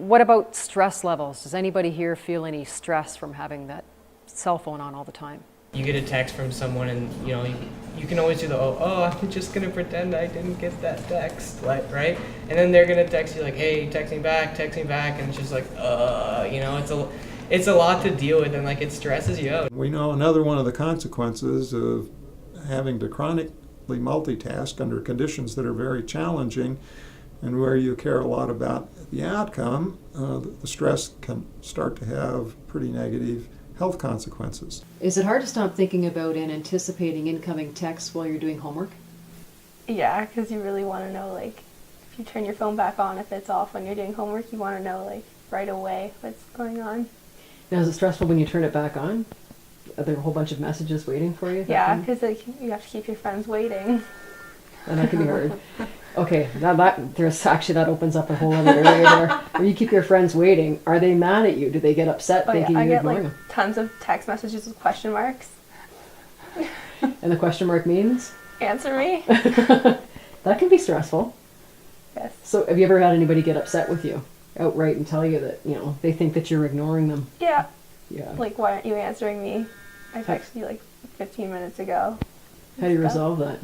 What about stress levels? Does anybody here feel any stress from having that cell phone on all the time? You get a text from someone and, you can always do the, I'm just going to pretend I didn't get that text, right? And then they're going to text you like, hey, text me back, and it's just like, it's a lot to deal with, and like it stresses you out. We know another one of the consequences of having to chronically multitask under conditions that are very challenging and where you care a lot about the outcome, the stress can start to have pretty negative health consequences. Is it hard to stop thinking about and anticipating incoming texts while you're doing homework? Yeah, because you really want to know, like, if you turn your phone back on, if it's off when you're doing homework, you want to know, like, right away what's going on. Now, is it stressful when you turn it back on? Are there a whole bunch of messages waiting for you? Yeah, because like, you have to keep your friends waiting. And that can be hard. Okay, now that opens up a whole other area there. Where you keep your friends waiting, are they mad at you? Do they get upset thinking I you're get ignoring like them? tons of text messages with question marks. And the question mark means? Answer me. That can be stressful. Yes. So have you ever had anybody get upset with you outright and tell you that, they think that you're ignoring them? Yeah. Yeah. Like, why aren't you answering me? I texted you like 15 minutes ago. How do you resolve that?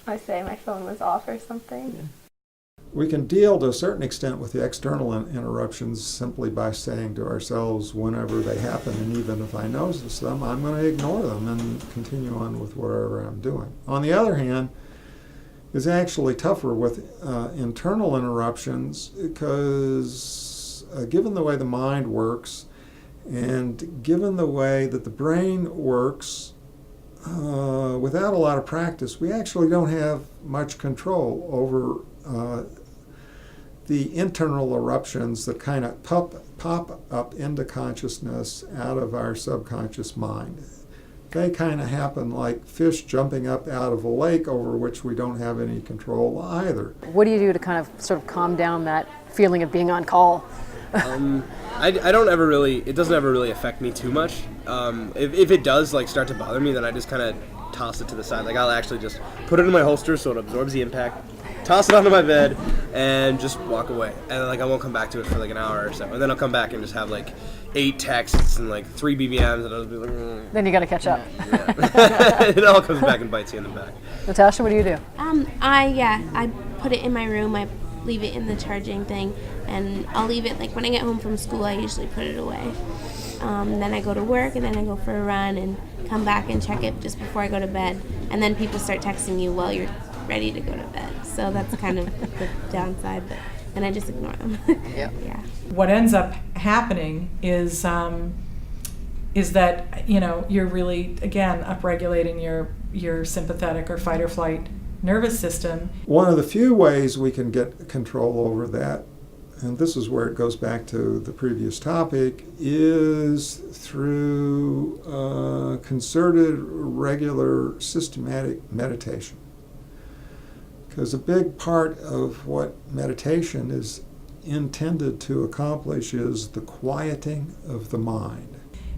I say my phone was off or something. Yeah. We can deal to a certain extent with the external interruptions simply by saying to ourselves whenever they happen, and even if I notice them, I'm going to ignore them and continue on with whatever I'm doing. On the other hand, it's actually tougher with internal interruptions because given the way the mind works and given the way that the brain works, without a lot of practice, we actually don't have much control over the internal eruptions that kind of pop up into consciousness out of our subconscious mind. They kind of happen like fish jumping up out of a lake over which we don't have any control either. What do you do to kind of sort of calm down that feeling of being on call? I don't ever really, it doesn't ever really affect me too much. If it does like start to bother me, then I just kind of toss it to the side. Like I'll actually just put it in my holster so it absorbs the impact, toss it onto my bed, and just walk away. And like I won't come back to it for like an hour or so. And then I'll come back and just have like 8 texts and like 3 BBMs, and I'll be like, Then you got to catch up. Yeah. It all comes back and bites you in the back. Natasha, what do you do? I put it in my room. I leave it in the charging thing, and I'll leave it like when I get home from school. I usually put it away. Then I go to work, and then I go for a run, and come back and check it just before I go to bed. And then people start texting you while you're ready to go to bed. So that's kind of the downside. But then I just ignore them. Yeah. Yeah. What ends up happening is that you're really again upregulating your sympathetic or fight or flight nervous system. One of the few ways we can get control over that, and this is where it goes back to the previous topic, is through concerted, regular, systematic meditation. Because a big part of what meditation is intended to accomplish is the quieting of the mind.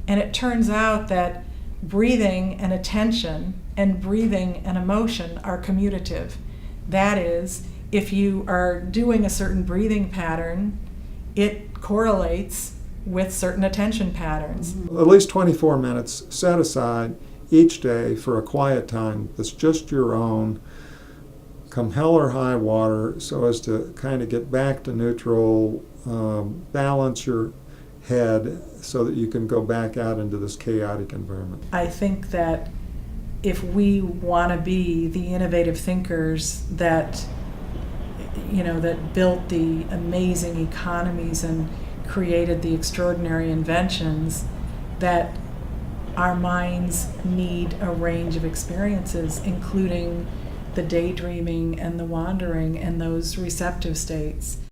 And it turns out that breathing and attention and breathing and emotion are commutative. That is, if you are doing a certain breathing pattern, it correlates with certain attention patterns. At least 24 minutes set aside each day for a quiet time that's just your own, come hell or high water, so as to kind of get back to neutral, balance your head so that you can go back out into this chaotic environment. I think that if we want to be the innovative thinkers that built the amazing economies and created the extraordinary inventions, that our minds need a range of experiences, including the daydreaming and the wandering and those receptive states.